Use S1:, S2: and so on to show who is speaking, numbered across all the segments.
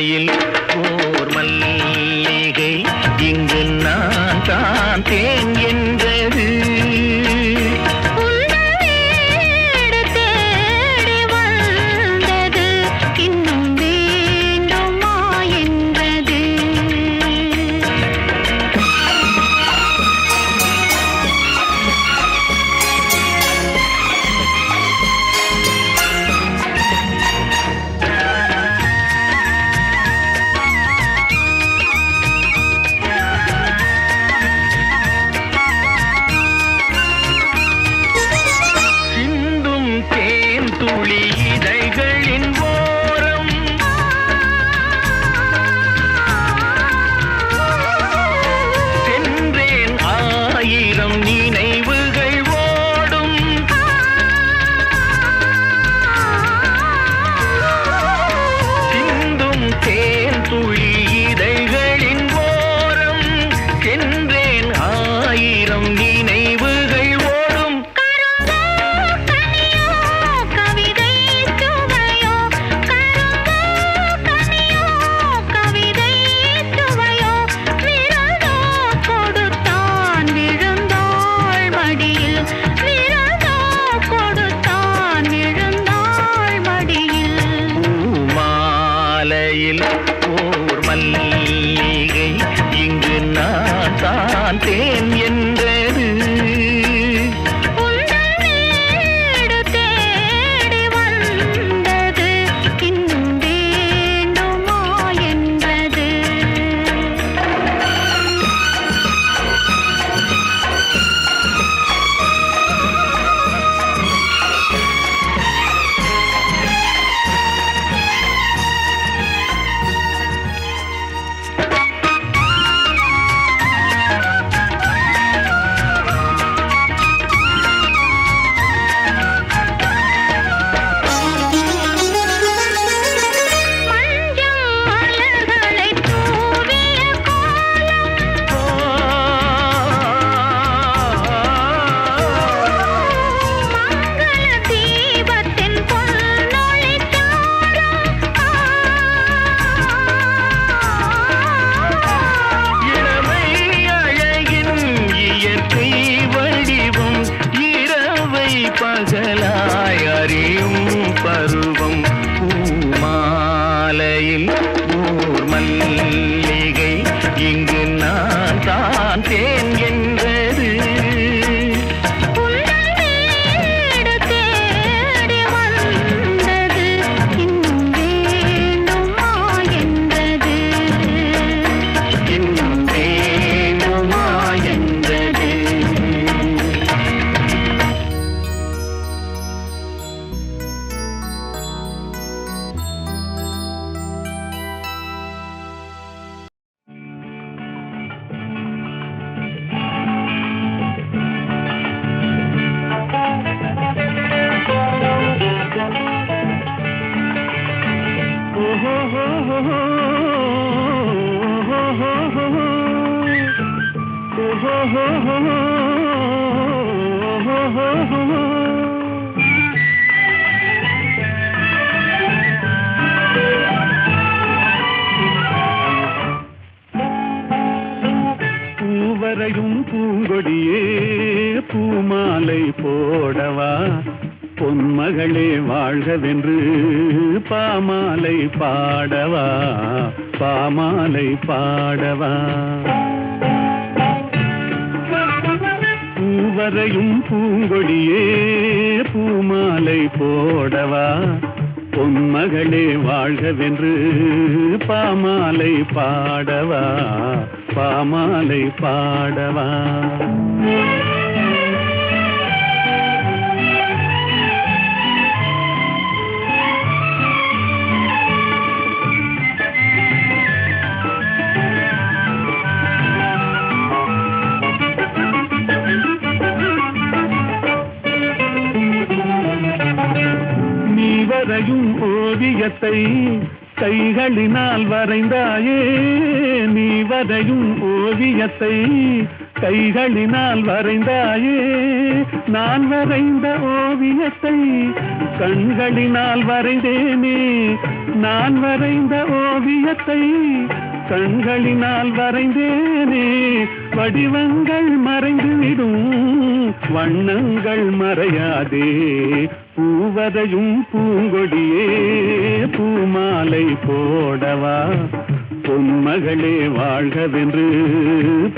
S1: மாலையில் ஓர் மல்லிகை இங்கு நான் தான் தேன் என்றது. ஓர் மல்லிகை இங்கு நான் தான் தேன் என்றது. பகலாய் அறியும் பருவம் பூமாலையில் ஓர் மல்லிகை இங்கு நான் தான் தேன் என்றது. பூவரையும் பூங்கொடியே பூமாலை போடவா, பொன்மகளே வாழ்கவென்று பாமாலை பாடவா, பாமாலை பாடவா. பூவரையும் பூங்கொடியே பூமாலை போடவா, பொன்மகளே வாழ்கவென்று பாமாலை பாடவா, பாமாலை பாடவா. வரையும் ஓவியத்தை கைகளினால் வரைந்தாயே, நீ வரையும் ஓவியத்தை கைகளினால் வரைந்தாயே நான் வரைந்த ஓவியத்தை கண்களினால் வரைந்தேனே நான் வரைந்த ஓவியத்தை கண்களினால் வரைந்தேனே வடிவங்கள் மறைந்துவிடும் வண்ணங்கள் மறையாதே பூவதையும் பூங்கொடியே பூமாலை போடவா பொன்மகளே வாழ்கவென்று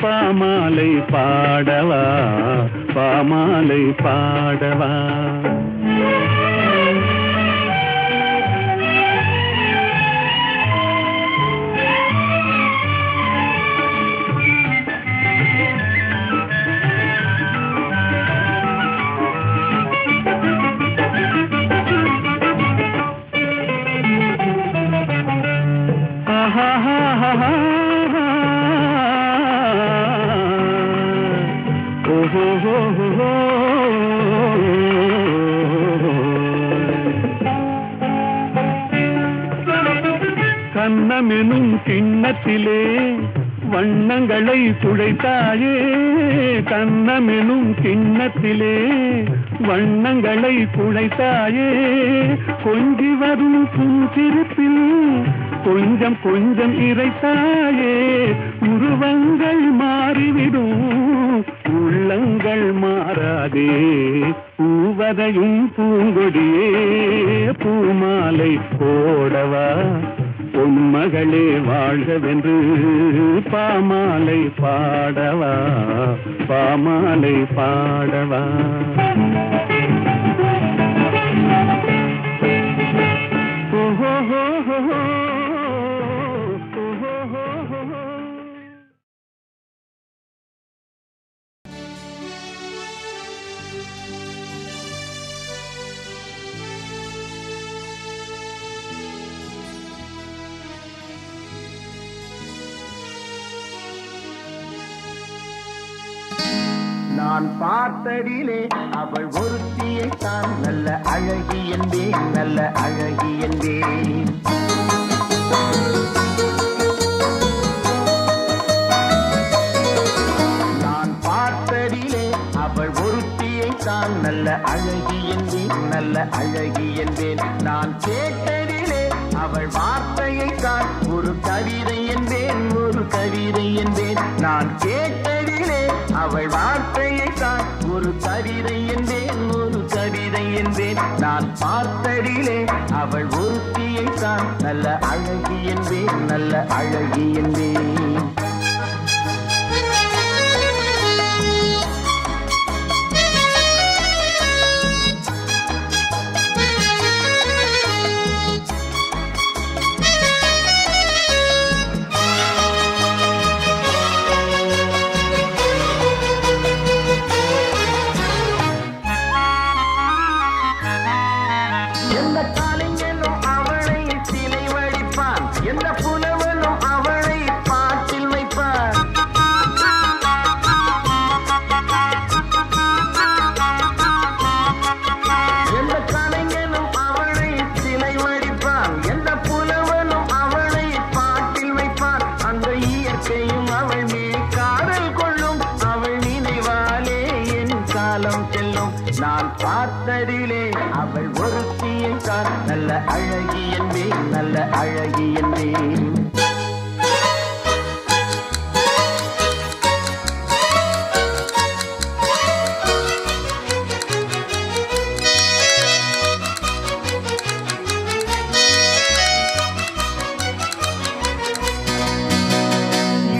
S1: பாமாலை பாடவா பாமாலை பாடவா. கண்ணமெனும் கிண்ணத்திலே வண்ணங்களை குழைத்தாயே கண்ணமெனும் கிண்ணத்திலே வண்ணங்களை குழைத்தாயே கொஞ்சி வரும் புன்சிரிப்பில் கொஞ்சம் கொஞ்சம் இறைத்தாயே உருவங்கள் மாறிவிடும் உள்ளங்கள் மாறாதே பூவதையும் பூங்கொடியே பூமாலை போடவா பொன்மகளே வாழ்கவென்று பாமாலை பாடவா பாமாலை பாடவா.
S2: நான் பார்த்ததிலே அவள் ஒருத்தியை தான் நல்ல அழகி என்பேன் நல்ல அழகி என்பேன். நான் பார்த்ததிலே அவள் ஒருத்தியை தான் நல்ல அழகி என்பேன் நல்ல அழகி என்பேன். நான் கேட்டதிலே அவள் வார்த்தையை தான் ஒரு கவிதை என்பேன் ஒரு கவிதை என்பேன். நான் கேட்டதிலே அவள் வார்த்தையை தான் ஒரு கவிதை என்பேன் ஒரு கவிதை என்பேன். நான் பார்த்ததிலே அவள் ஒருத்தியை தான் நல்ல அழகி என்பேன் நல்ல அழகி என்பேன். நான் பார்த்ததிலே அவள் ஒருத்தியை தான் நல்ல அழகி என்பேன் நல்ல அழகி என்பேன்.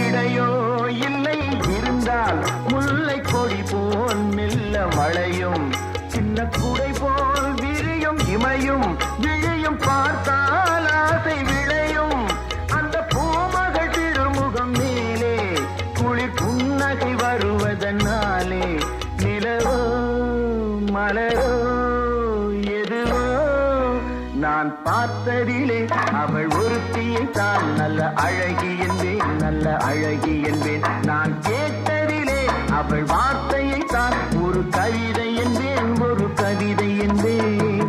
S2: இடையோ இல்லை இருந்தால் முல்லை கொடி போல் மெல்ல மழையும் சின்ன குடை போல் விரியும் இமையும் விழியும் பார்த்தால் ஆசை விளையும். அந்த பூமகள் திருமுகம் மேலே குளிர் புன்னகை வருவதனாலே நிலவோ மலரோ எதுவோ நான் பார்த்ததிலே அவள் ஒருத்தியை தான் நல்ல அழகி என்பேன் நல்ல அழகி என்பேன். நான் கேட்டதிலே அவள் வார்த்தையை தான் ஒரு கவிதை என்பேன் ஒரு கவிதை என்பேன்.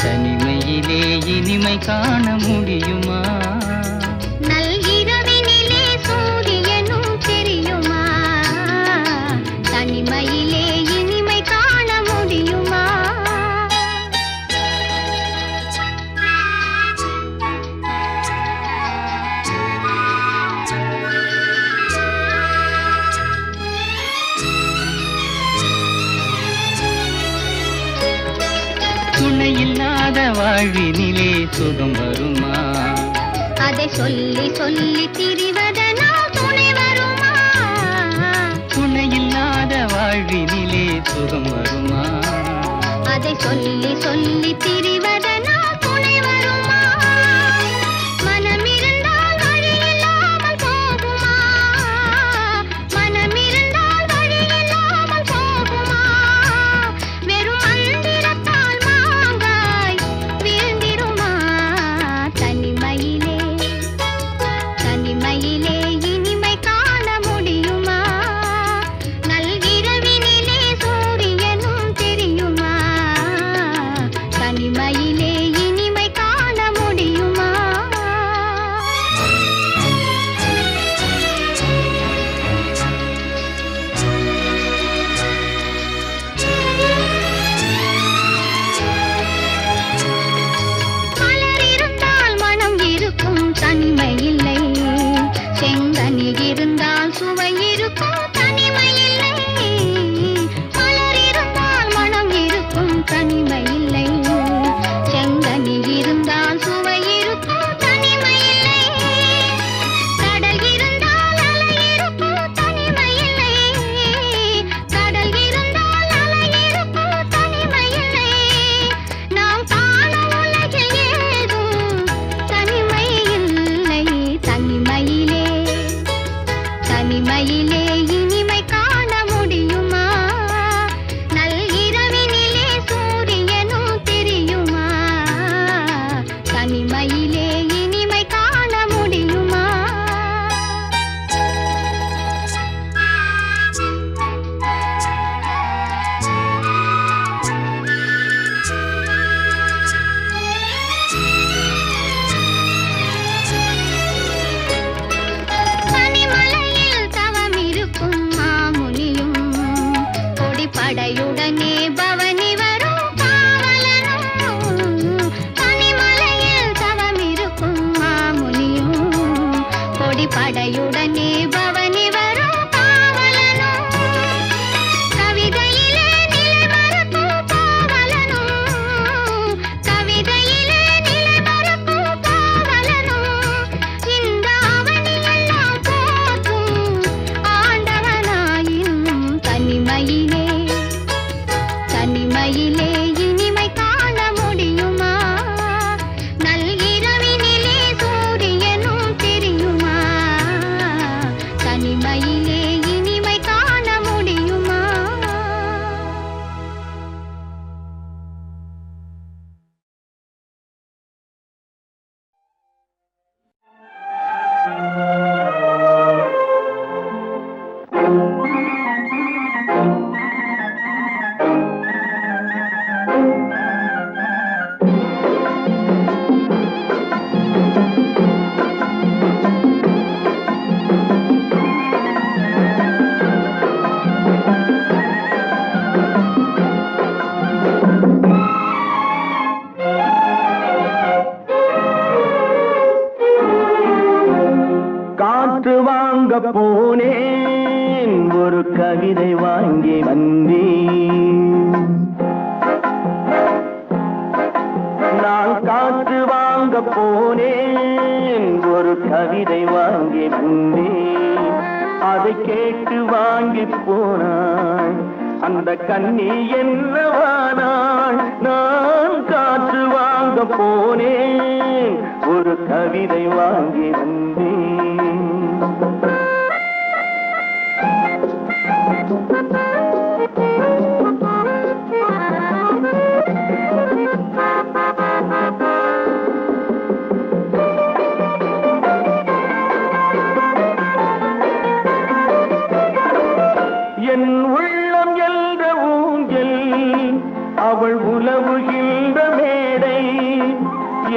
S3: தனிமையிலே இனிமை காண முடியுமா?
S4: நல்கிரவினிலே சூரியனும் தெரியுமா? தனிமையிலே இனிமை காண முடியுமா?
S3: துணையில்லாத வாழ்வினிலே சுகம் வருமா?
S4: அதை சொல்லி சொல்லி திரிவதனால் துணை வருமா?
S3: துணையில்லாத வாழ்வினிலே சுகம் வருமா?
S4: அதை சொல்லி சொல்லி திரிவதனால் துணை வருமா? மனமிருந்தால் வழி இல்லாமல் போகுமா? மனமிருந்தால் வழி இல்லாமல் போகுமா? வெறும் மந்திரத்தால் மாங்காய் வீழ்ந்திருமா? தனிமையிலே தனிமையிலே இனிமை காண முடியுமா? நல்கிரவினிலே சூரியனும் தெரியுமா? தனிமையிலே இனிமை காண முடியுமா? மலர் இருந்தால் மனம் இருக்கும், தனிமை இல்லை. செங்கனி இருந்தால் சுவை இருக்கும், தனிமை இல்லை. மலர் இருந்தால் மனம் இருக்கும், தனிமை இல்லை. செங்கனி இருந்தால் சுவை இருக்கும், தனிமை இல்லை. கடல் இருந்தால் அலை இருக்கும், தனிமை இல்லை. கடல் இருந்தால் அலை இருக்கும், தனிமை இல்லை. நாம் காணும் உலகில் ஏதும் தனிமை இல்லை. தனிமையிலே தனிமையிலே இனிமை காண முடியுமா? நல்கிரவினிலே சூரியனும் தெரியுமா? தனிமையிலே இனிமை காண முடியுமா? பனிமலையில் தவம் இருக்கும் மாமுனியும், கொடிப்படையுடனே பவனி வரும் காவலனும். பனிமலையில் தவம் இருக்கும் மாமுனியும், கொடிப்படையுடனே பவனி வரும் காவலனும். கவிதையிலே நிலை மறக்கும் காவலனும். கவிதையிலே நிலை மறக்கும் காவலனும். இந்த அவனியெல்லாம் போற்றும் ஆண்டவனாயினும் தனிமையிலே தனிமையிலே இனிமை காண முடியுமா? நல்கிரவினிலே சூரியனும் தெரியுமா? தனிமையிலே இனிமை காண முடியுமா?
S2: காற்று வாங்க போனேன், ஒரு கவிதை வாங்கி வந்தேன். நான் காற்று வாங்க போனேன், ஒரு கவிதை வாங்கி வந்தேன். அதை கேட்டு வாங்கி போனாள் அந்த கண்ணி என்னவானாள்? நான் காற்று வாங்க போனேன், ஒரு கவிதை வாங்கி வந்தேன். என் உள்ளம் என்ற ஊஞ்சல் அவள் உலவுகின்ற மேடை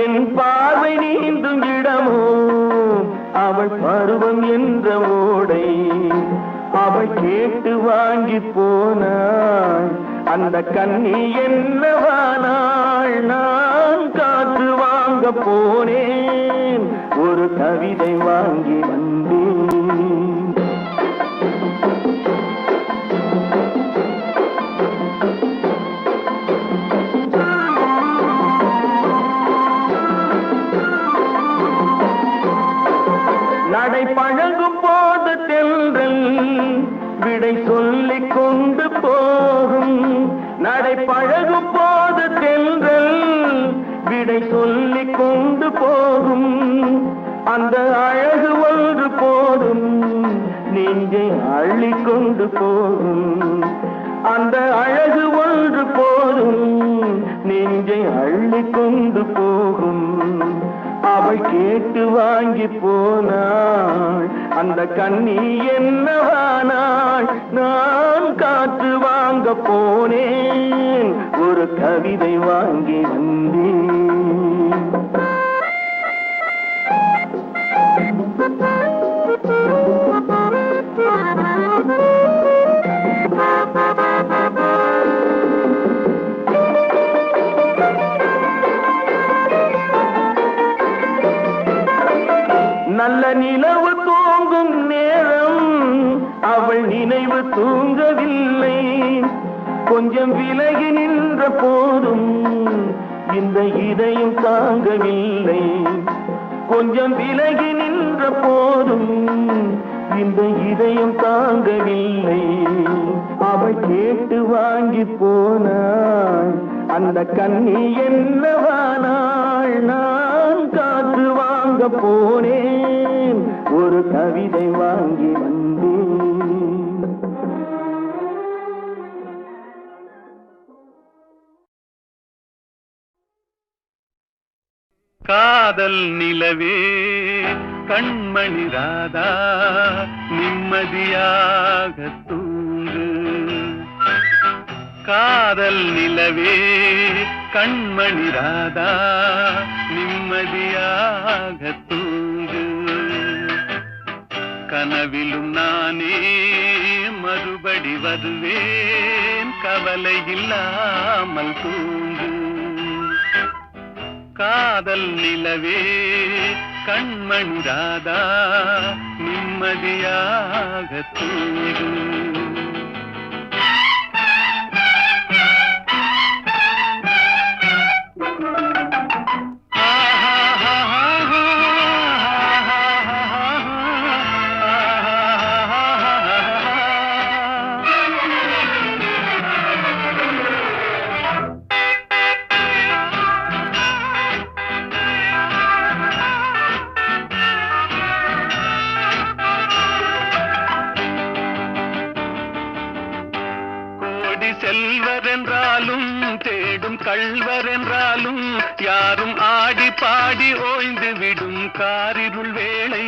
S2: என் பார்வை நீந்தும் இடமோ அவள் பருவம் என்ற ஓடை அவள் கேட்டு வாங்கி போனாள் அந்த கண்ணி என்னவானாள் நான் காற்று வாங்க போனேன் ஒரு கவிதை வாங்கி வந்தேன் நடை பழகும் போது தென்றல் விடை சொல்லிக் கொண்டு போகும் நடை பழகும் போது தென்றல் விடை சொல்லிக் கொண்டு போகும் அந்த அழகு ஒன்று போதும் நெஞ்சை அள்ளிக் கொண்டு போகும் அந்த அழகு ஒன்று போதும் நெஞ்சை அள்ளிக் கொண்டு போகும் அவள் கேட்டு வாங்கி போனாள் அந்த கண்ணி என்னவானாள் நான் காற்று வாங்க போனேன் ஒரு கவிதை வாங்கி வந்தேன் நல்ல நிலவு தூங்கும் நேரம் அவள் நினைவு தூங்கவில்லை கொஞ்சம் விலகி நின்ற போதும் இந்த இதயம் தாங்கவில்லை கொஞ்சம் விலகி நின்ற போதும் இந்த இதயம் தாங்கவில்லை அவள் கேட்டு வாங்கி போனாள் அந்த கண்ணி என்னவானாள் நான் காற்று வாங்க போனேன் ஒரு கவிதை வாங்கி வந்தேன்
S1: காதல் நிலவே கண்மணி ராதா நிம்மதியாக தூங்கு காதல் நிலவே கண்மணி ராதா நிம்மதியாக தூங்கு கனவிலும் நானே மறுபடி வருவேன் கவலை இல்லாமல் தூங்கு காதல் நிலவே கண்மணி ராதா நிம்மதியாக தூங்கு செல்வர் என்றாலும் தேடும் கள்வர் என்றாலும் யாரும் ஆடி பாடி ஓய்ந்து விடும் காரிருள் வேளை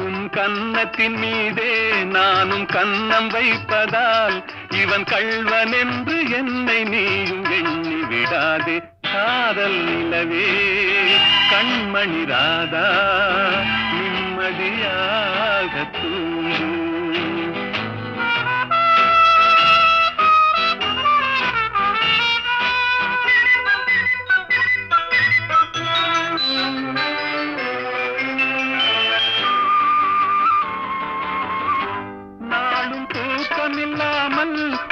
S1: உன் கன்னத்தின் மீதே நானும் கன்னம் வைப்பதால் இவன் கள்வன் என்று என்னை நீயும் எண்ணி விடாதே காதல் நிலவே கண்மணி ராதா நிம்மதியாக தூங்கு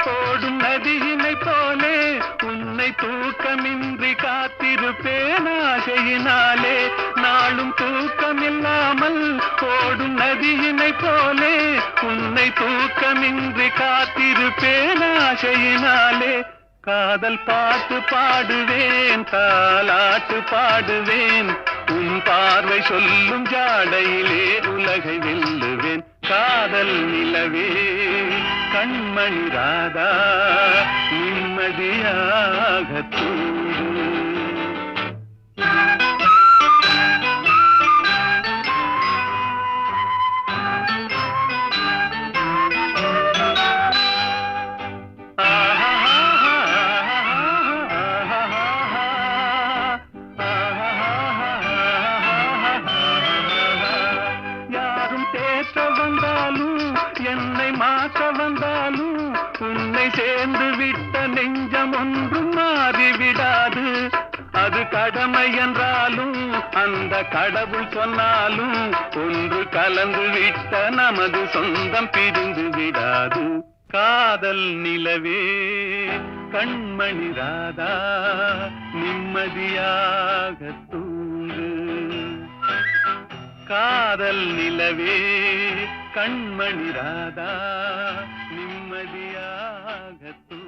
S1: ஓடும் நதியினை போலே உன்னை தூக்கமின்றி காத்திருப்பேன் ஆசையினாலே நாளும் தூக்கமில்லாமல் ஓடும் நதியினை போலே உன்னை தூக்கமின்றி காத்திருப்பேன் ஆசையினாலே காதல் பாட்டு பாடுவேன் தாலாட்டு பாடுவேன் உன் பார்வை சொல்லும் ஜாடையிலே உலகை வெல்லுவேன் காதல் நிலவே கண்மணி ராதா நிம்மதியாக தூங்கு உன்னை சேர்ந்து விட்ட நெஞ்சம் ஒன்றும் மாறிவிடாது. அது கடமை என்றாலும் அந்த கடவுள் சொன்னாலும் ஒன்று கலந்து விட்ட நமது சொந்தம் பிரிந்து விடாது. காதல் நிலவே கண்மணி ராதா நிம்மதியாக தூங்கு. காதல் நிலவே கண்மணி ராதா நிம்மதியாக தூங்கு.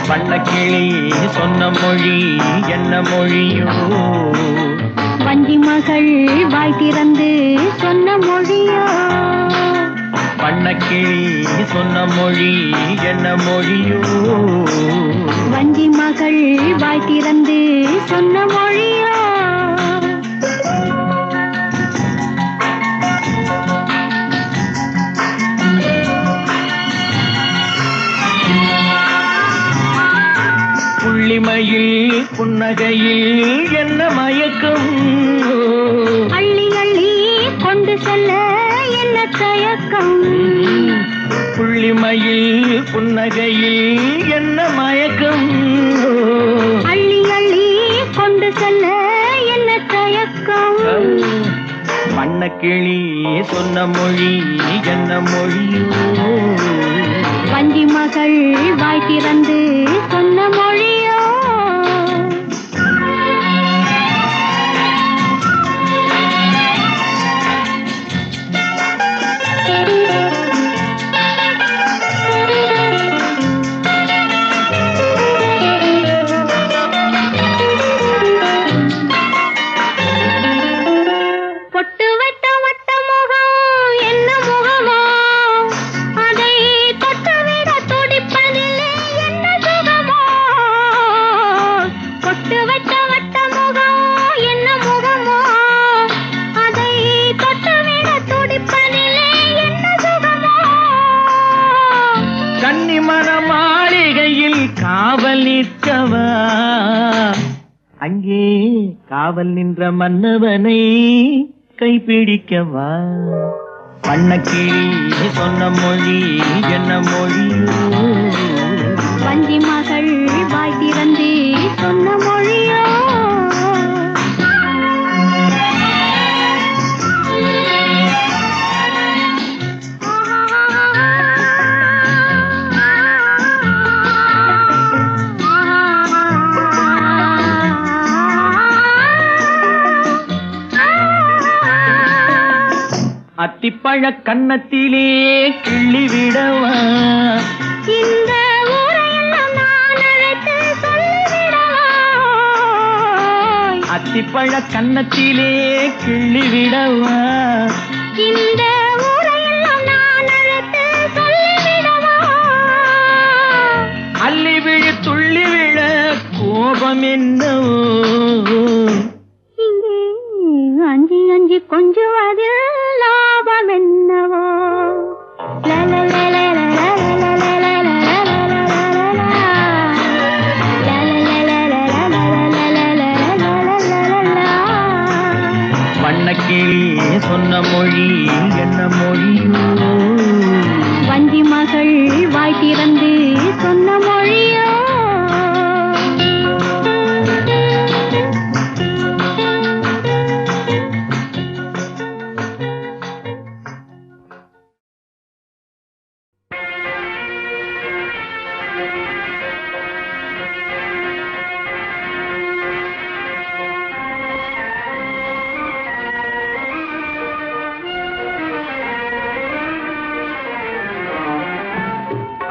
S2: வண்ணக்கிளி சொன்ன மொழி என்ன மொழியோ?
S4: வஞ்சி மகள் வாய் திறந்து சொன்ன மொழியோ?
S2: வண்ணக்கிளி சொன்ன மொழி என்ன மொழியோ?
S4: வஞ்சி மகள் வாய் திறந்து சொன்ன மொழியோ?
S2: புள்ளிமையில் புன்னகையில் என்ன மயக்கம்?
S4: அள்ளி அள்ளி கொண்டு செல்ல என்ன தயக்கம்?
S2: புள்ளிமையில் புன்னகையில் என்ன மயக்கம்?
S4: அள்ளி அள்ளி கொண்டு செல்ல என்ன தயக்கம்?
S2: வண்ணக்கிளி சொன்ன மொழி என்ன மொழியோ?
S4: வஞ்சி மகள் வாய் திறந்து சொன்ன மொழியோ? பொட்டு வைத்த வட்ட முகம் என்ன முகமோ? அதை தொட்டுவிட துடிப்பதில்லை என்ன சுகமோ? பொட்டு வைத்த வட்ட முகம் என்ன முகமோ? அதை தொட்டுவிட துடிப்பதில்லை என்ன சுகமோ?
S2: கன்னிமர மாளிகையில் காவல் நிற்கவா? அங்கே காவல் நின்ற மன்னவனை கைப்பிடிக்கவா? வண்ணக்கிளி சொன்ன மொழி என்ன மொழியோ?
S4: வஞ்சி மகள் வாய் திறந்து சொன்ன மொழியோ?
S2: அத்திப்பழ கன்னத்திலே கிள்ளி விடவா?
S4: இந்த ஊரையெல்லாம் நான் அழைத்து சொல்லிவிடவா?
S2: அத்திப்பழ கன்னத்திலே கிள்ளி விடவா?
S4: இந்த ஊரையெல்லாம் நான் அழைத்து சொல்லிவிடவா?
S2: அள்ளி விழி துள்ளி விழ கோபம் என்னவோ?
S4: இங்கே அஞ்சி அஞ்சி கொஞ்சுவதில் லாபம் என்னவோ?
S2: வண்ணக்கிளி சொன்ன மொழி என்ன மொழியோ?
S4: வஞ்சி மகள் வாய் திறந்து சொன்ன மொழியோ?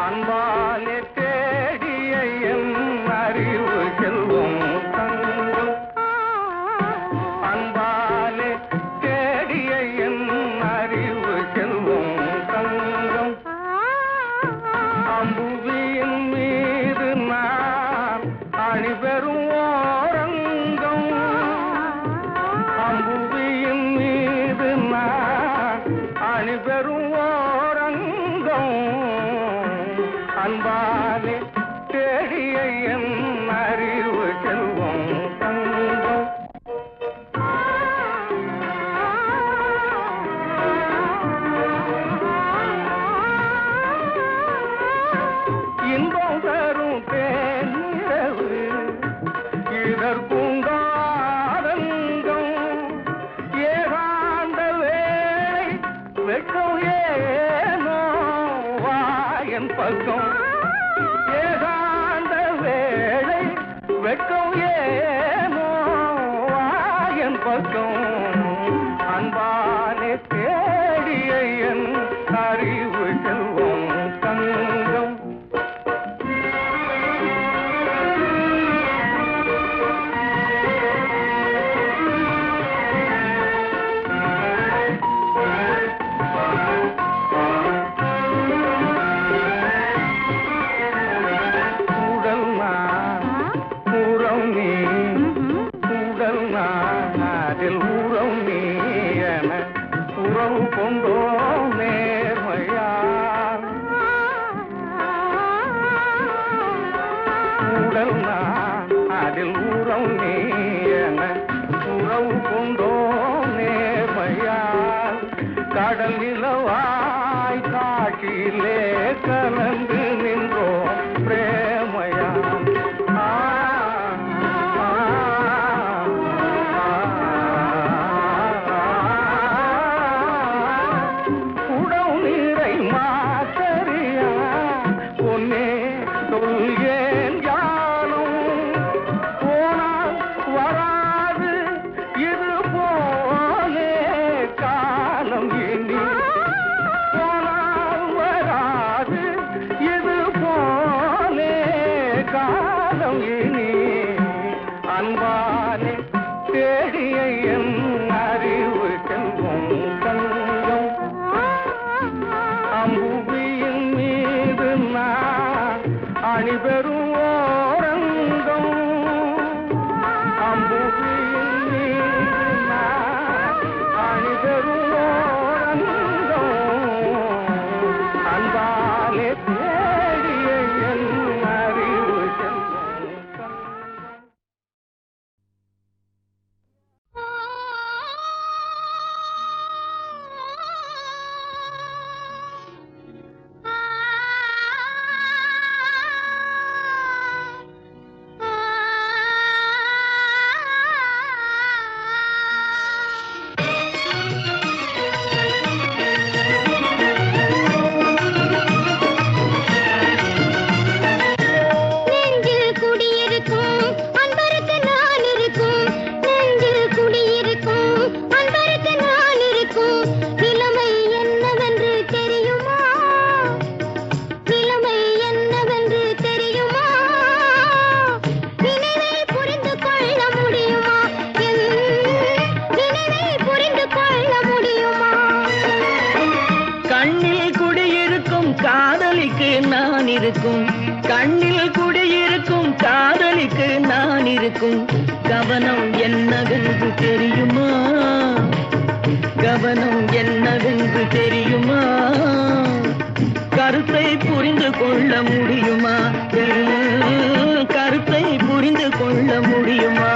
S1: அன்பா
S2: அன்பாலே தேடிய என் அறிவு செல்வம் தங்கம். இன்பம் தரும் தேனிரவு இதற்குங்காரங்கம் ஏகாந்த வேளை வெட்கம் ஏனோ வாயன் பக்கம் ஏகாந்த வேளை வெட்கம் ஏனோ வாயன் பக்கம் அன்பாலே தேடிய என் அறிவு செல்வம் தங்கம். உறவு கொண்டோ நேர்மையால் உடல் நான் அதில் உறவு நீ என உறவு கொண்டோ நேர்மையால் கடல் நிலவாய் காட்டிலே கலந்து நின்றோம் பிரேமையால். அன்பாலே தேடிய என் அறிவு செல்வம் தங்கம். அம்புவியின் மீது நான் அணிபெறும் ஓரங்கம். அம்புவியின் மீது நான் அணிபெறும் ஓரங்கம். அன்பாலே தேடிய என் அறிவு செல்வம் தங்கம்.
S3: கண்ணில் குடியிருக்கும் காதலிக்கு நான் இருக்கும் கவனம் என்னவென்று தெரியுமா? கவனம் என்னவென்று தெரியுமா? கருத்தை புரிந்து கொள்ள முடியுமா? கருத்தை புரிந்து கொள்ள முடியுமா?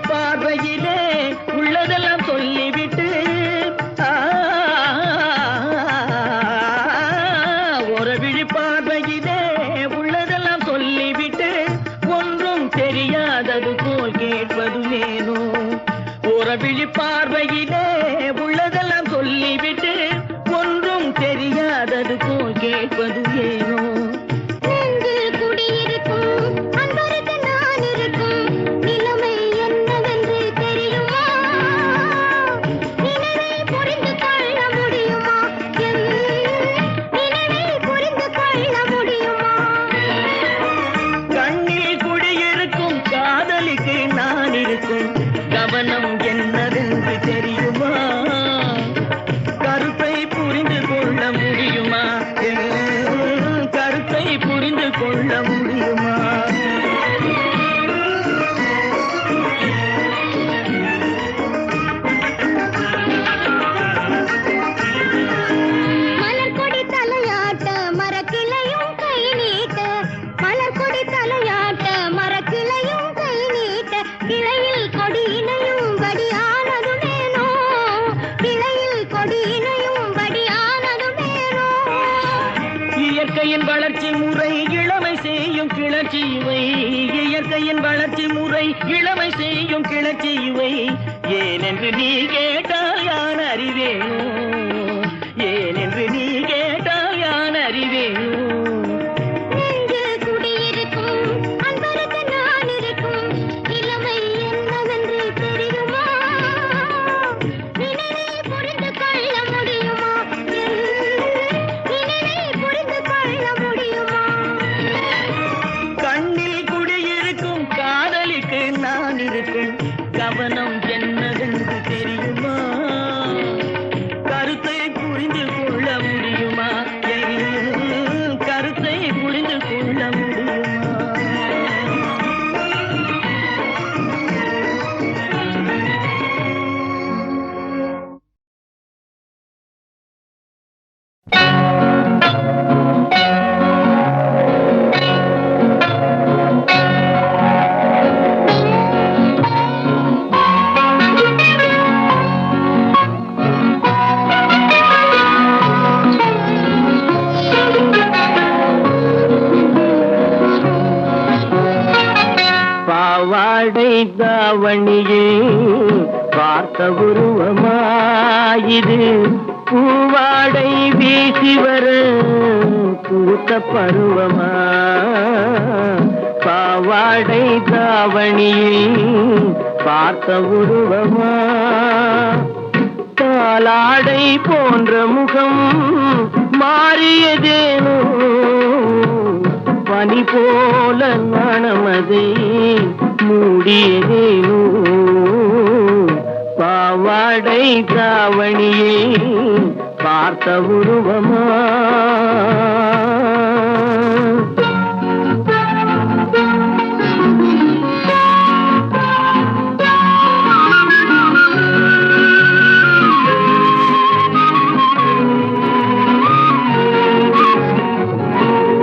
S3: பார்வையிலே உள்ளதெல்லாம் சொல்லிவிட்டு ஒரு விழி பார்வையிலே உள்ளதெல்லாம் சொல்லிவிட்டு ஒன்றும் தெரியாதது போல் கேட்பது ஏனோ? ஒரு விழி பார்வையிலே உள்ளதெல்லாம் சொல்லிவிட்டு ஒன்றும் தெரியாதது போல் கேட்பது ஏனோ? இளமையின் வளர்ச்சி முறை இளமை செய்யும் கிளர்ச்சி இவை ஏனென்று நீ கேட்டால் யான் அறிவேனோ ஏனென்று நீ கேட்டால் யான் அறிவேனோ
S4: நெஞ்சில் குடியிருக்கும் அன்பருக்கு நான் இருக்கும் இளமை என்னவென்று தெரியுமா நினைவை புரிந்து கொள்ள முடியுமா நினைவை புரிந்து கொள்ள முடியுமா
S3: கண்ணில் குடியிருக்கும் காதலிக்கு நான் இருக்கும் கவனம் என்னவென்று தெரியுமா கருத்தை புரிந்து கொள்ள முடியுமா என் கருத்தை புரிந்து கொள்ள முடியுமா பாவாடை தாவணியில் பார்த்த உருவமாயிது பூவாடை வீசி வர பூத்த பருவமா பாவாடை தாவணியில் பார்த்த உருவமா தாலாடை போன்ற முகம் மாறியதேனோ பனி போல நாணமதை மூடியதேனோ பாவாடை தாவணியை பார்த்த உருவமா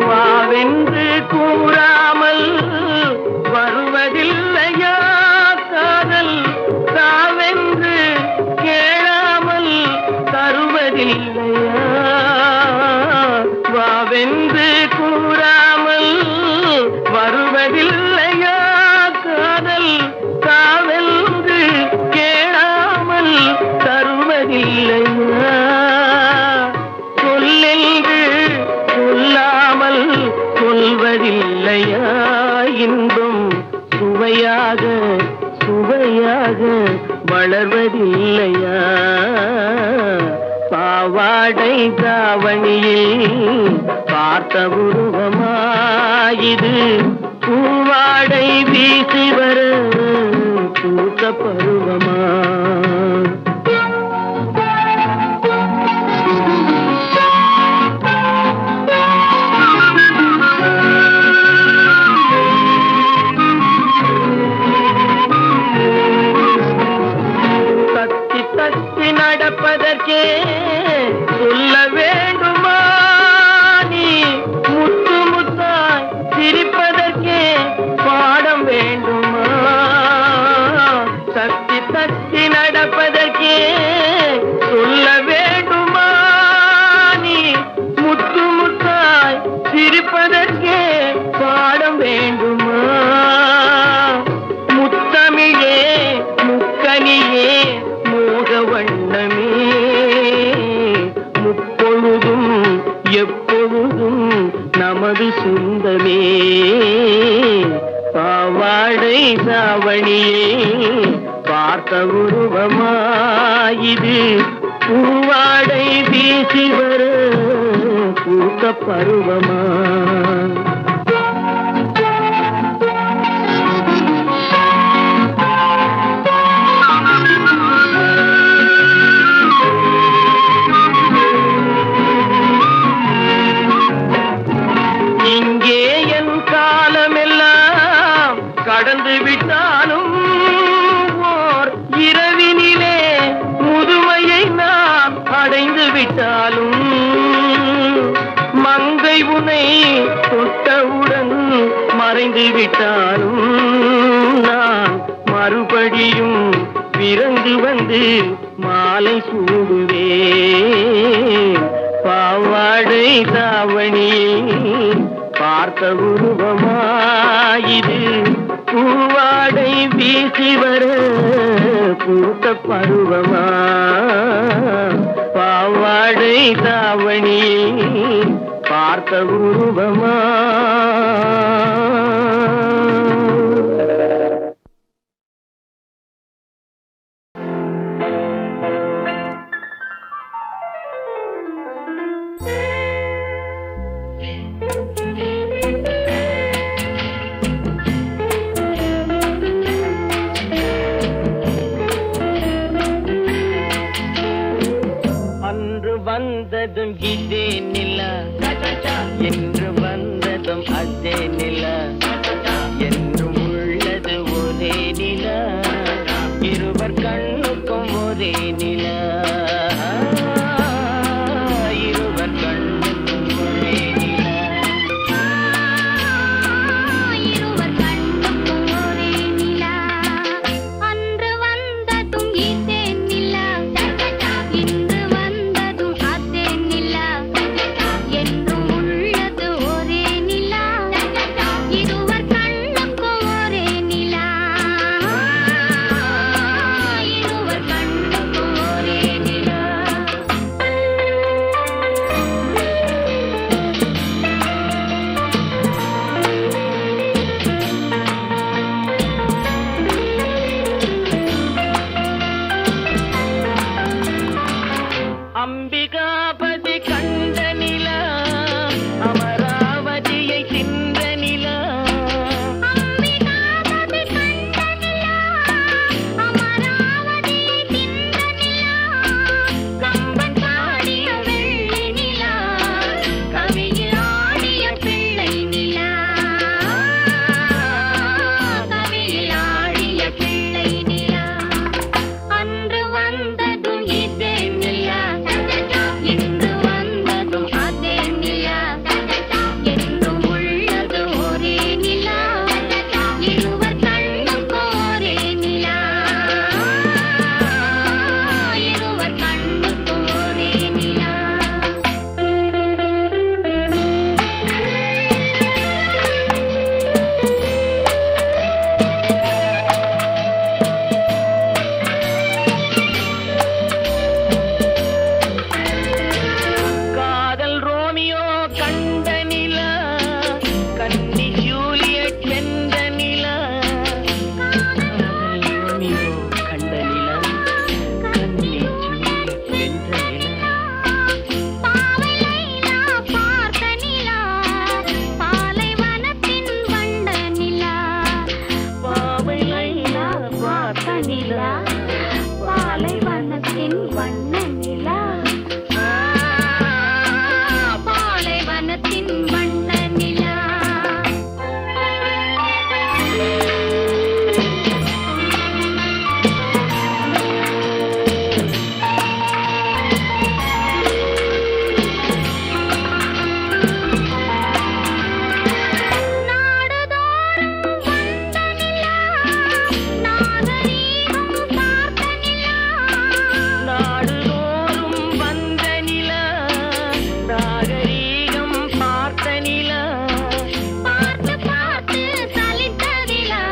S3: வாவென்று கூறாமல் வருவதில்லையா காதல் தாவென்று கேளாமல் தருவதில்லையா வாவென்று கூறாமல் வருவதில்லையா காதல் தாவென்று கேளாமல் தருவதில்லையா சொல்லென்று சொல்லாமல் சொல்வதில்லையா இன்பம் சுவையாக சுவையாக வளர்வதில்லையா பாவாடை தாவணியில் பார்த்த உருவமாயிது பூவாடை வீசி வர பூத்த பருவமா தத்தி நடப்பதற்கே சொல்ல வேண்டுமா நீ முத்து முத்தாய் சிரிப்பதற்கே பாடம் வேண்டுமா தத்தி தத்தி நடப்பதற்கே சொல்ல வேண்டுமா நீ முத்து முத்தாய் சிரிப்பதற்கே பாடம் வேண்டுமா முத்தமிழே முக்கனியே வண்ணமே முப்பொழுதும் எப்பொழுதும் நமது சொந்தமே பாவாடை தாவணியே பார்த்த உருவமாயிது பூவாடை வீசி வர பூத்த பருவமா கடந்து விட்டாலும் ஓர் இரவினிலே முதுமையை நாம் அடைந்து விட்டாலும் மங்கை உனை தொட்டவுடன் மறைந்து விட்டாலும் நான் மறுபடியும் பிறந்து வந்து மாலை சூடுவேன் பாவாடை தாவணியை பார்த்த உருவமாயிது ராசி வர பூத்த பருவமா பாவாடை தாவணியில் பார்த்த உருவமா அன்று வந்ததும் இதே நிலா என்று வந்ததும் அதே நிலா என்றும் உள்ளது ஒரே நிலா இருவர் கண்ணுக்கும் ஒரே நிலா இருவர் கண்ணுக்கும் ஒரே நிலா
S4: இருவர் கண்ணுக்கும் ஒரே நிலா அன்று வந்ததும் இதே நிலா இன்று வந்ததும் அதே நிலா என்றும் உள்ளது ஒரே நிலா இருவர் கண்ணுக்கும் ஒரே நிலா இருவர் கண்ணுக்கும் ஒரே நிலா
S3: அம்பிகாபதி கண்ட நிலா அமராவதியை தின்ற நிலா
S4: அம்பிகாபதி கண்ட நிலா அமராவதியை தின்ற நிலா கம்பன் பாடிய வெள்ளி நிலா கவியில் ஆடிய பிள்ளை நிலா கவியில் ஆடிய பிள்ளை நிலா அன்று வந்ததும் இதே நிலா இன்று வந்ததும் அதே நிலா என்றும் உள்ளது ஒரே நிலா இருவர் கண்ணுக்கும் ஒரே நிலா இருவர் கண்ணுக்கும் ஒரே நிலா
S3: காதல் ரோமியோ கண்ட நிலா கன்னி ஜூலியட் சென்ற நிலா காதல் ரோமியோ கண்ட நிலா கன்னி ஜூலியட் சென்ற நிலா
S4: பாவை லைலா பார்த்த நிலா பாலைவனத்தின் வண்ட நிலா
S3: பாவை லைலா பார்த்த நிலா
S4: பாலைவனத்தின் வண்ண நிலா பாலைவனத்தின் வண்ண நிலா நாடுதோறும் வந்த நிலா நாகரீகம் பார்த்த நிலா
S3: நாடுதோறும் வந்த நிலா நாகரீகம் பார்த்த நிலா
S4: பார்த்து பார்த்து சலித்த நிலா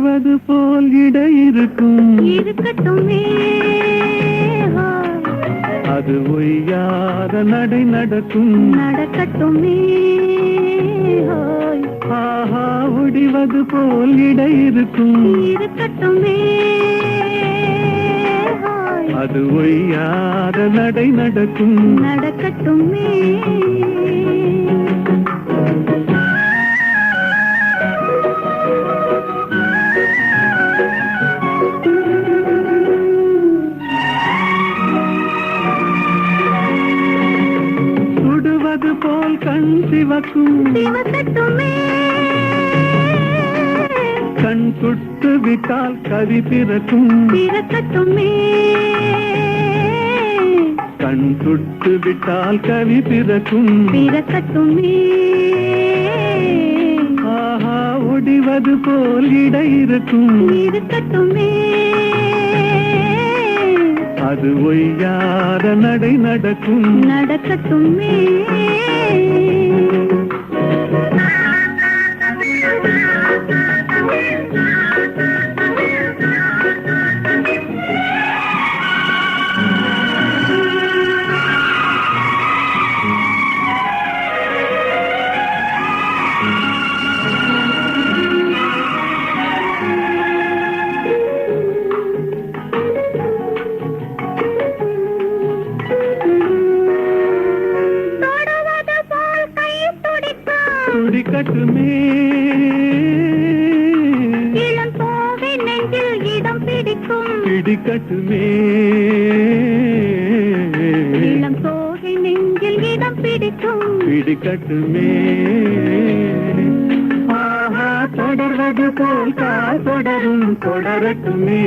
S1: சுடுவது போல் இடை இருக்கும்
S4: இருக்கட்டுமே
S1: அது ஒய்யாத நடை நடக்கும்
S4: நடக்கட்டுமே
S1: ஆஹா ஒடிவது போல் இடை இருக்கும்
S4: இருக்கட்டுமே
S1: அது ஒய்யாத நடை நடக்கும்
S4: நடக்கட்டுமே
S1: சுடுவது போல் கண் சிவக்கும்
S4: சிவக்கட்டுமே
S1: கண் சுட்டு விட்டால் கவி பிறக்கும்
S4: பிறக்கட்டுமே
S1: கண் சுட்டு விட்டால் கவி பிறக்கும்
S4: பிறக்கட்டுமே
S1: ஆஹா ஒடிவது போல் இடை இருக்கும்
S4: இருக்கட்டுமே
S1: அது ஒய்யாத நடை நடக்கும்
S4: நடக்கட்டுமே
S1: துடிக்கட்டுமே
S4: இளம் போவை நெஞ்சில் இடம் பிடிக்கும்
S1: பிடிக்கட்டுமே
S4: இளம் போவை நெஞ்சில் இடம் பிடிக்கும்
S1: பிடிக்கட்டுமே ஆஹா தொடர்வது போல் தொடரும் தொடரட்டுமே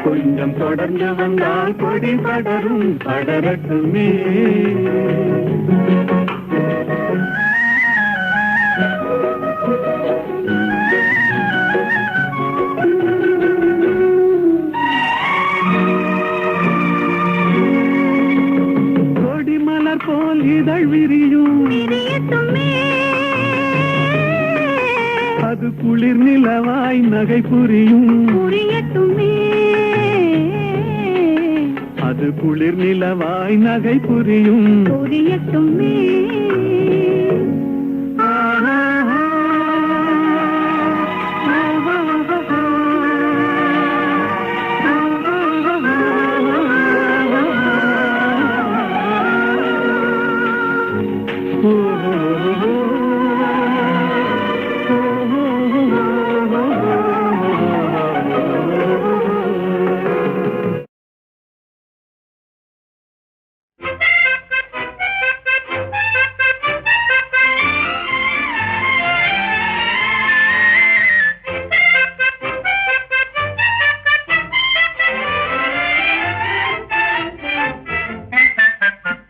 S1: கொஞ்சம் தொடர்ந்து வந்தால் கொடி படரும் படரட்டுமே கொடிமலர் போல் இதழ் விரியும்
S4: விரியட்டுமே
S1: அது குளிர் நிலவாய் நகை புரியும்
S4: புரியட்டுமே
S1: அது குளிர் நிலவாய் நகை புரியும்
S4: புரியட்டுமே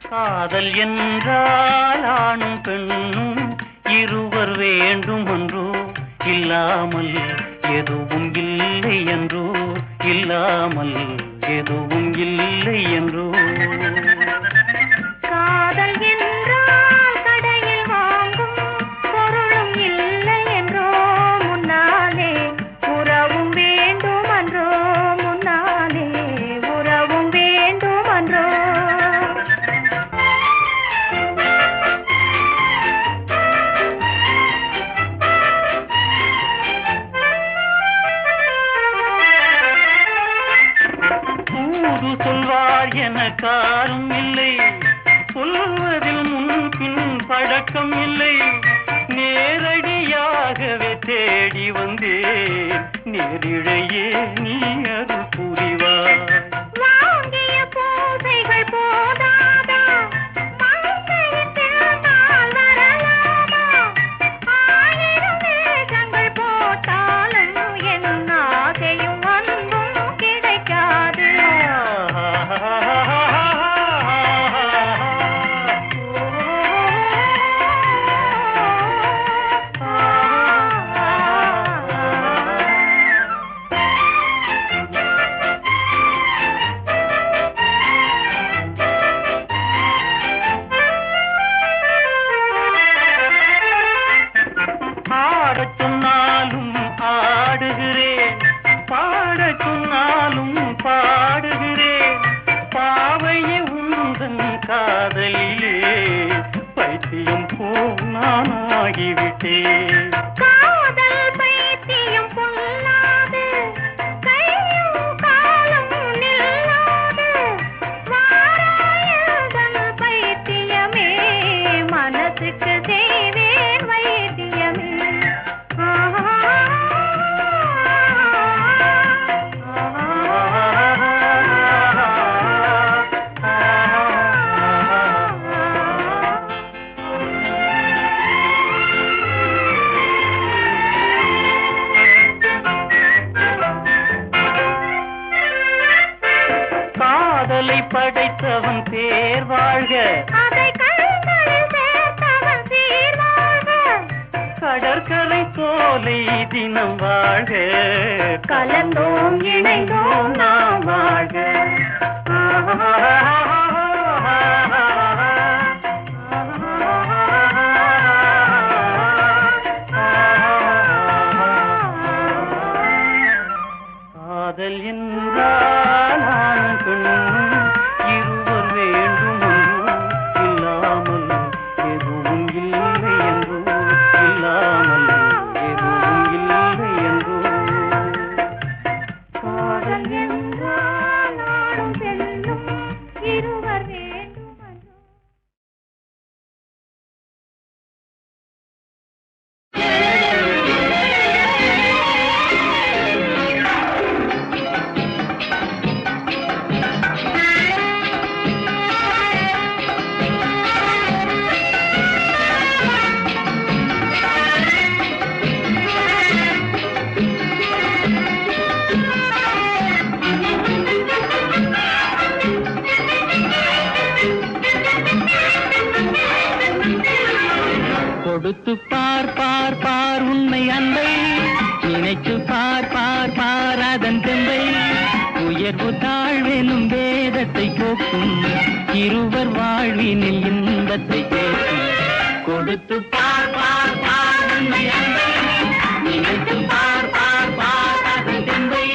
S3: காதல் என்றால் ஆணும் பெண்ணும் இருவர் வேண்டும் என்றோ இல்லாமல் எதுவும் இல்லை என்றோ இல்லாமல் எதுவும் இல்லை என்றோ
S4: காதல் என்றால் கடையில் வாங்கும் பொருளும் இல்லை என்றோ முன்னாலே உறவும் வேண்டும் என்றோ முன்னாலே உறவும் வேண்டும் என்றோ
S3: சொல்வார் எனக்காரும் இல்லை சொல்வதில் முன்பின் பழக்கம் இல்லை நேரடியாகவே தேடி வந்தேன் நேரிழையே நீ அது புரிவாய்
S4: வாங்கிய போதைகள் போதாதா மங்கையின் திருநாள் வரலாமா ஆயிரம் வேஷங்கள் போட்டாலும் என் ஆசையும் அன்பும் கிடைக்காது
S3: ஆகிவிட்டேன்.
S4: காதல் பைத்தியம் பொல்லாது கையும் காலும் நில்லாது வாராயதன் பைத்தியமே மனசுக்கு செய்வேன் வைத்தியமே.
S3: காதலை படைத்தவன் பேர் வாழ்க,
S4: அதை கண்களில் சேர்த்தவன் சீர் வாழ்க,
S3: கடற்கரை சோலை தினம் வாழ்க,
S4: கலந்தோம் இணைந்தோம் நாம் வாழ்க.
S3: காதல் என்றால் ஆணும் பெண்ணும் இருவர் வேண்டும் இல்லாமல் எதுவும் இல்லை என்றோ, இல்லாமல் எதுவும் இல்லை என்றோ.
S4: காதல் என்றால் ஆணும் பெண்ணும் இருவர் வேண்டும் என்றோ.
S3: கொடுத்து பார் பார் பார் உண்மை அன்பை, நினைத்து பார் பார் பார் அதன் தெம்பை. உயர்வு தாழ்வெனும் வேதத்தை போக்கும், இருவர் வாழ்வினில் இன்பத்தை கேட்கும். கொடுத்து பார் பார் பார் உண்மை அன்பை, நினைத்து பார் பார் பார் அதன் தெம்பை.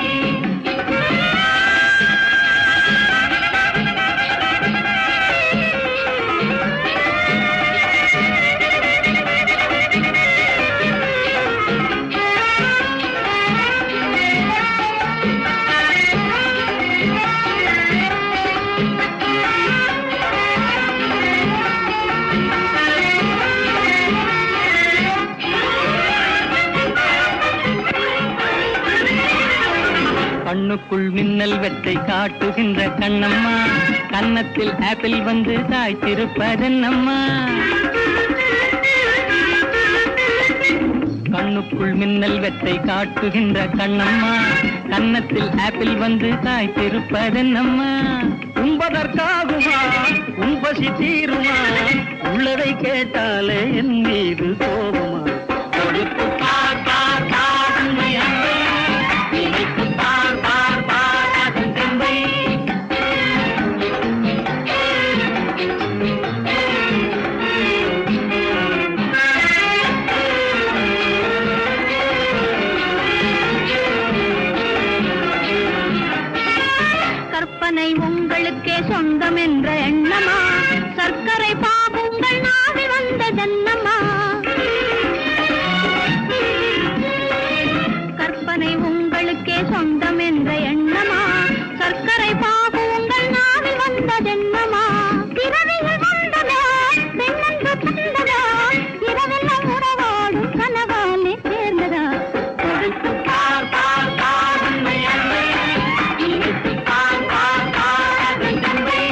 S3: கண்ணுக்குள் மின்னல் வெட்டை காட்டுகின்ற கண்ணம்மா, கன்னத்தில் ஆப்பிள் வந்து தாய்த்திருப்பதென்னம்மா. கண்ணுக்குள் மின்னல் வெட்டை காட்டுகின்ற கண்ணம்மா, கன்னத்தில் ஆப்பிள் வந்து தாய்த்திருப்பதென்னம்மா. உண்பதற்காகுமா உண்பசி தீருமா, உள்ளதை கேட்டாலே என் மீது கோபமா. கொடுத்து பார் பார் பார் உண்மை அன்பை, நினைத்து பார் பார் பார் அதன் தெம்பை.
S4: கற்பனை உங்களுக்கே சொந்தம் என்ற எண்ணமா, சர்க்கரை பாகுங்கள் நாவி வந்த ஜன்னமா. கற்பனை உங்களுக்கே சொந்தம் என்ற எண்ணமா, சர்க்கரை பாகுங்கள் நாவி வந்த ஜன்னமா. பிறவிகள் வந்ததா பெண்ணென்று தந்ததா, இரவெல்லாம் உறவாடும் கனவாலே சேர்ந்ததா.
S3: கொடுத்து பார் பார் பார் உண்மை அன்பை, நினைத்து பார் பார் பார் அதன் தெம்பை.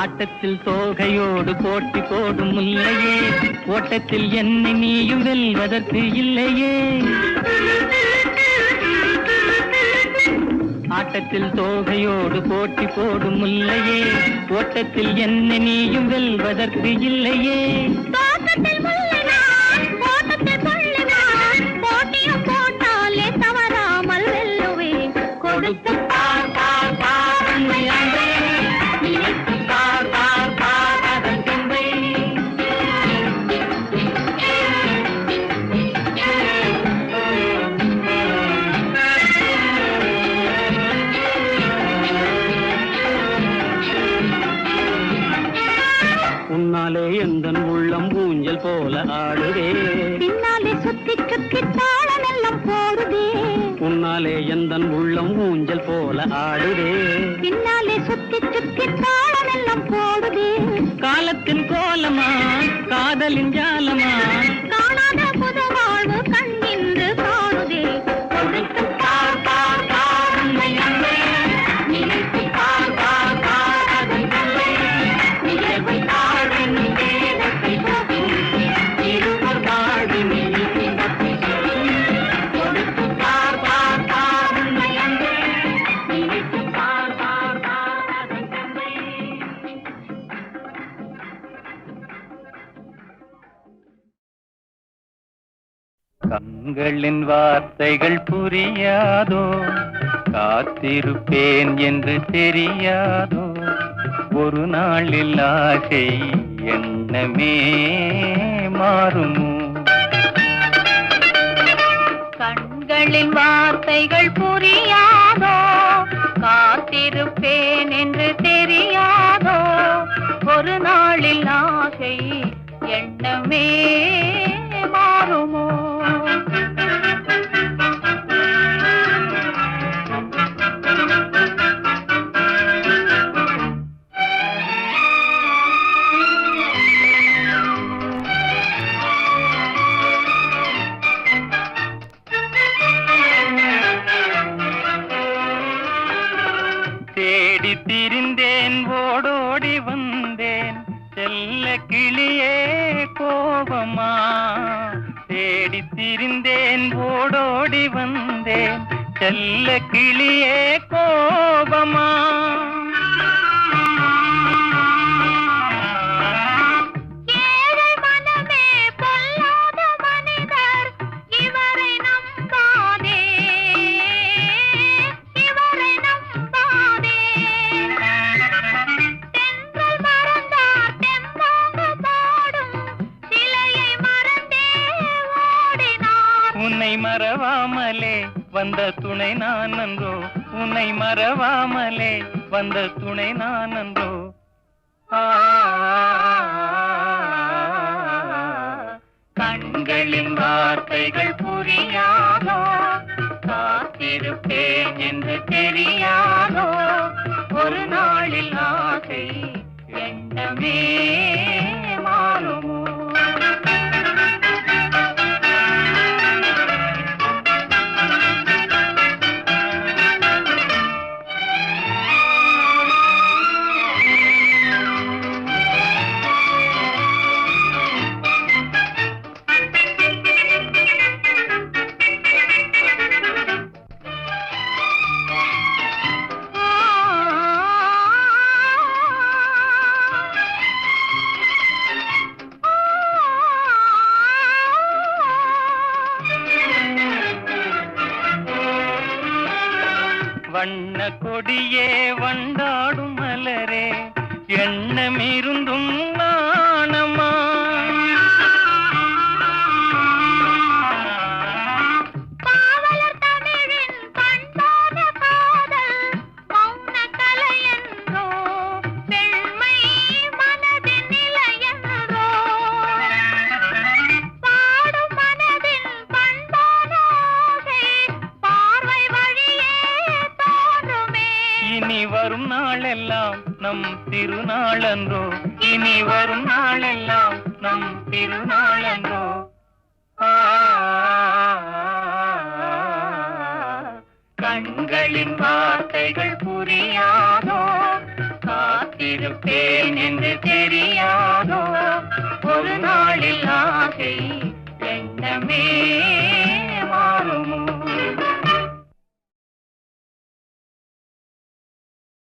S3: ஆட்டத்தில் தோகையோடு போட்டி போடும் முல்லையே, ஓட்டத்தில் என்னை நீயும் வெல்வதற்கு இல்லையே. ஆட்டத்தில் தோகையோடு போட்டி போடும் முல்லையே, ஓட்டத்தில் என்னை நீயும் வெல்வதற்கு இல்லையே.
S4: தோட்டத்தில் முல்லை நான் சுத்தி தாளம் எல்லாம் போடுதே.
S3: உன்னாலே எந்தன் உள்ளம் ஊஞ்சல் போல ஆடுதே.
S4: பின்னாலே சுத்தி சுத்தி தாளம் எல்லாம் போடுதே.
S3: காலத்தின் கோலமா காதலின் ஜாலமா
S4: காணாத புது வாழ்வு கண்ணின்று காணுதே.
S1: கண்களின் வார்த்தைகள் புரியாதோ, காத்திருப்பேன் என்று தெரியாதோ, ஒரு நாளில் ஆசை எண்ணமே மாறுமோ.
S4: கண்களின் வார்த்தைகள் புரியாதோ, காத்திருப்பேன் என்று தெரியாதோ, ஒரு நாளில் ஆசை எண்ணமே மாறுமோ.
S1: தேடி திரிந்தேன் ஓடோடி வந்தேன் செல்ல கிளியே கோபமா. தேடி திரிந்தேன் ஓடோடி வந்தேன் செல்ல கிளியே கோபமா. உன்னை மறவாமலே வந்த துணை நான் நன்றோ, உன்னை மறவாமலே வந்த துணை நான் நன்றோ. கண்களின் வார்த்தைகள் புரியாதோ, காத்திருப்பேன் என்று தெரியாதோ, ஒரு நாளில் ஆசை எண்ணமே மாறுமோ. வண்ண கொடியே வண்டாடும் மலரே எண்ணமிருந்தும் நாணமா.
S4: பாவலர் தமிழின் பண்பான காதல் மௌன கலை என்றோ, பெண்மை மனதின் நிலை என்றோ, பாடும் மனதின் பண்பான ஆசை பார்வை வழியே தோன்றுமே.
S1: இனி வரும் நாளெல்லாம் நம் திருநாளன்றோ, இனி வரும் நாளெல்லாம் நம் திருநாளன்றோ. கண்களின் வார்த்தைகள் புரியாதோ, காத்திருப்பேன் என்று தெரியாதோ, ஒரு நாளில் ஆசை எண்ணமே